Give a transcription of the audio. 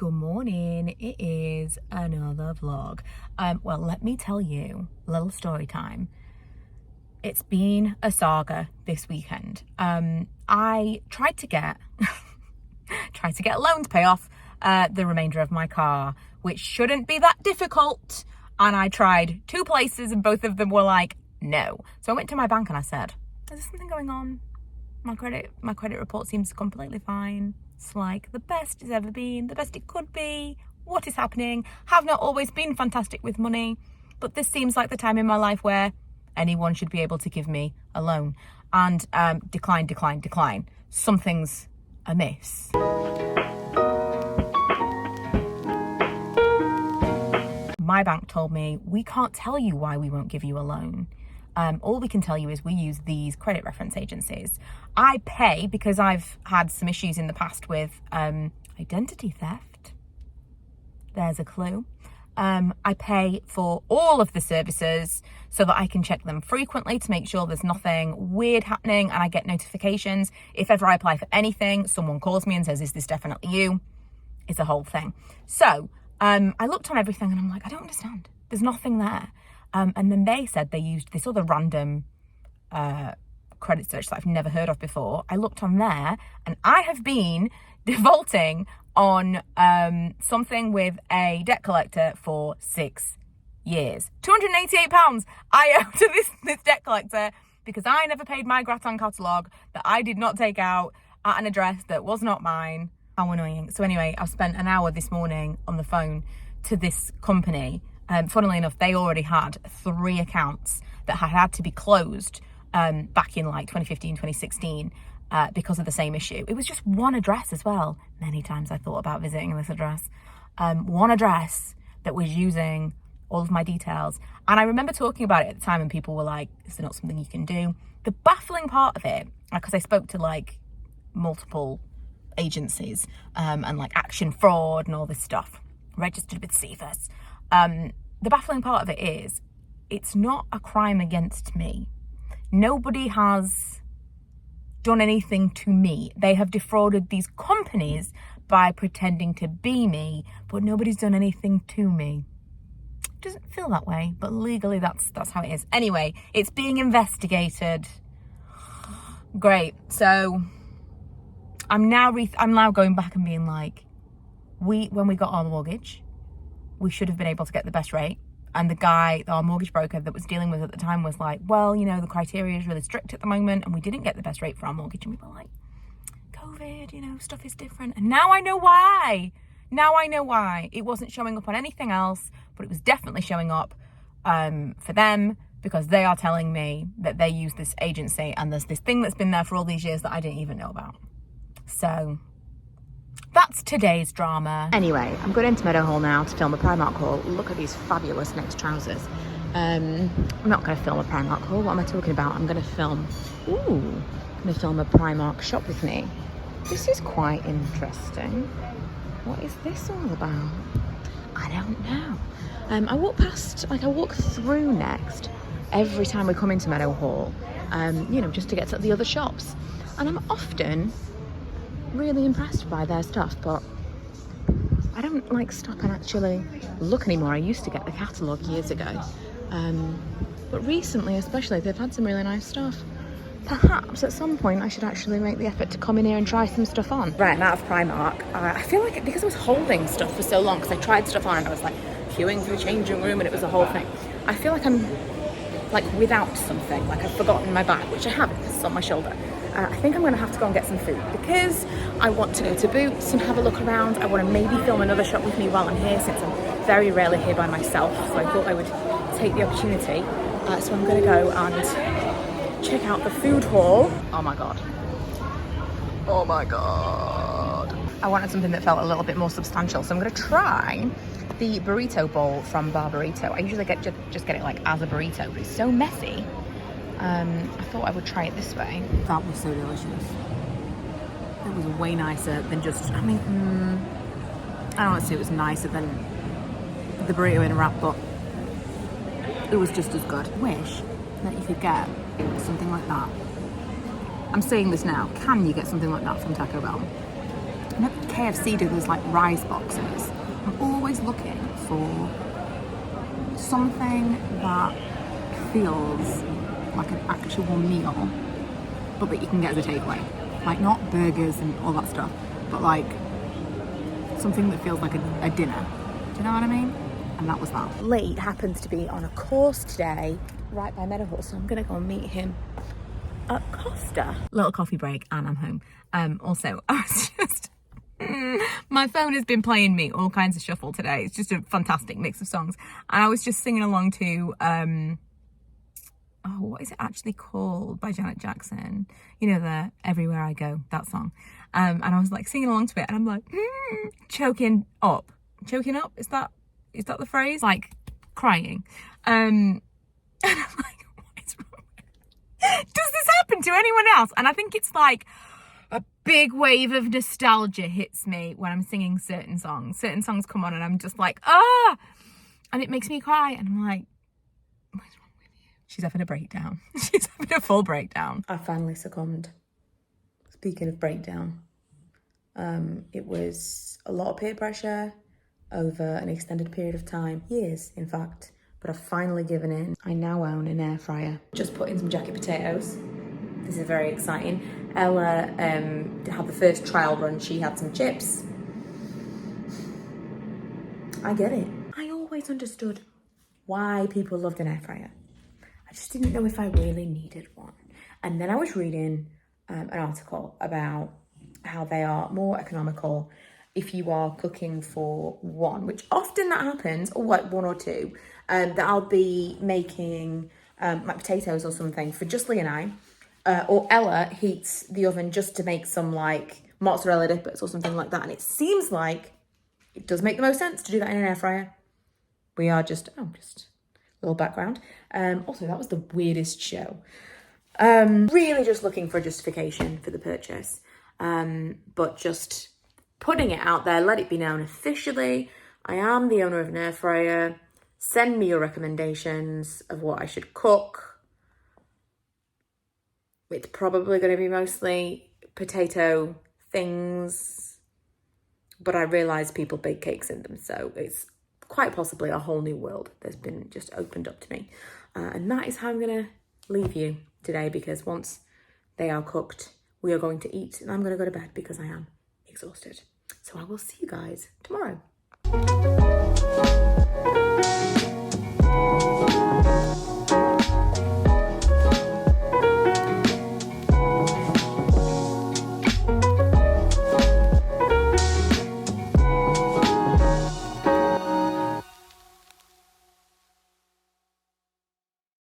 Good morning. It is another vlog. Well, let me tell you a little story time. It's been a saga this weekend. I tried to get a loan to pay off the remainder of my car, which shouldn't be that difficult. And I tried 2 places and both of them were like, no. So I went to my bank and I said, is there something going on? My credit report seems completely fine. It's like the best it's ever been, the best it could be. What is happening? Have not always been fantastic with money, but this seems like the time in my life where anyone should be able to give me a loan. And decline. Something's amiss. My bank told me, we can't tell you why we won't give you a loan. All we can tell you is we use these credit reference agencies. I pay because I've had some issues in the past with identity theft. There's a clue. I pay for all of the services so that I can check them frequently to make sure there's nothing weird happening, and I get notifications. If ever I apply for anything, someone calls me and says, is this definitely you? It's a whole thing. So I looked on everything and I'm like, I don't understand. There's nothing there. And then they said they used this other random credit search that I've never heard of before. I looked on there and I have been defaulting on something with a debt collector for 6 years. £288 I owe to this debt collector because I never paid my Gratin catalogue that I did not take out at an address that was not mine. How annoying. So anyway, I've spent an hour this morning on the phone to this company. Funnily enough, they already had 3 accounts that had to be closed back in like 2015, 2016 because of the same issue. It was just one address as well. Many times I thought about visiting this address. One address that was using all of my details. And I remember talking about it at the time and people were like, is there not something you can do? The baffling part of it, because I spoke to like multiple agencies and like Action Fraud and all this stuff, registered with CFS. The baffling part of it is, it's not a crime against me. Nobody has done anything to me. They have defrauded these companies by pretending to be me, but nobody's done anything to me. It doesn't feel that way, but legally that's how it is. Anyway, it's being investigated. Great. So I'm now going back and being like, when we got our mortgage, we should have been able to get the best rate. And the guy, our mortgage broker that was dealing with at the time was like, well, you know, the criteria is really strict at the moment and we didn't get the best rate for our mortgage. And we were like, COVID, you know, stuff is different. And now I know why. It wasn't showing up on anything else, but it was definitely showing up for them because they are telling me that they use this agency and there's this thing that's been there for all these years that I didn't even know about. So that's today's drama. Anyway, I'm going into Meadowhall now to film a Primark haul. Look at these fabulous next trousers. I'm not going to film a Primark haul. What am I talking about? I'm going to film a Primark shop with me. This is quite interesting. What is this all about? I don't know. I walk through Next every time we come into Meadowhall, you know, just to get to the other shops. And I'm often really impressed by their stuff, but I don't like stop and actually look anymore. I used to get the catalogue years ago, but recently especially they've had some really nice stuff. Perhaps at some point I should actually make the effort to come in here and try some stuff on. Right, I'm out of Primark. I feel like because I was holding stuff for so long, because I tried stuff on and I was like queuing for the changing room and it was a whole thing. I feel like I'm like without something, like I've forgotten my bag, which I haven't because it's on my shoulder. I think I'm going to have to go and get some food because I want to go to Boots and have a look around. I want to maybe film another shop with me while I'm here since I'm very rarely here by myself. So I thought I would take the opportunity. So I'm going to go and check out the food hall. Oh my God. I wanted something that felt a little bit more substantial. So I'm going to try the burrito bowl from Bar Burrito. I usually just get it like as a burrito, but it's so messy. I thought I would try it this way. That was so delicious. It was way nicer than just, I don't want to say it was nicer than the burrito in a wrap, but it was just as good. I wish that you could get something like that. I'm saying this now, can you get something like that from Taco Bell? You know, KFC do those like rice boxes. I'm always looking for something that feels like an actual meal, but that you can get as a takeaway. Like not burgers and all that stuff, but like something that feels like a dinner. Do you know what I mean? And that was that. Lee happens to be on a course today right by Meadowhall, so I'm gonna go and meet him at Costa. Little coffee break and I'm home. Also, I was just my phone has been playing me all kinds of shuffle today. It's just a fantastic mix of songs, and I was just singing along to what is it actually called, by Janet Jackson, you know, the Everywhere I Go, that song. And I was like singing along to it, and I'm like choking up, is that the phrase? Like crying. And I'm like, what is wrong? Does this happen to anyone else? And I think it's like a big wave of nostalgia hits me when I'm singing certain songs. Certain songs come on and I'm just like, and it makes me cry. And I'm like, what is wrong with you? She's having a breakdown. She's having a full breakdown. I finally succumbed. Speaking of breakdown, it was a lot of peer pressure over an extended period of time, years in fact, but I've finally given in. I now own an air fryer. Just put in some jacket potatoes. This is very exciting. Ella had the first trial run. She had some chips. I get it. I always understood why people loved an air fryer. I just didn't know if I really needed one. And then I was reading an article about how they are more economical if you are cooking for one, which often that happens, or like one or two, that I'll be making like potatoes or something for just Lee and I, or Ella heats the oven just to make some like mozzarella dippers or something like that. And it seems like it does make the most sense to do that in an air fryer. We are just a little background. Also, that was the weirdest show. Really just looking for a justification for the purchase, but just putting it out there, let it be known officially, I am the owner of an air fryer. Send me your recommendations of what I should cook. It's probably going to be mostly potato things, but I realise people bake cakes in them, so it's quite possibly a whole new world that's been just opened up to me. And that is how I'm going to leave you today, because once they are cooked, we are going to eat, and I'm going to go to bed because I am exhausted. So I will see you guys tomorrow.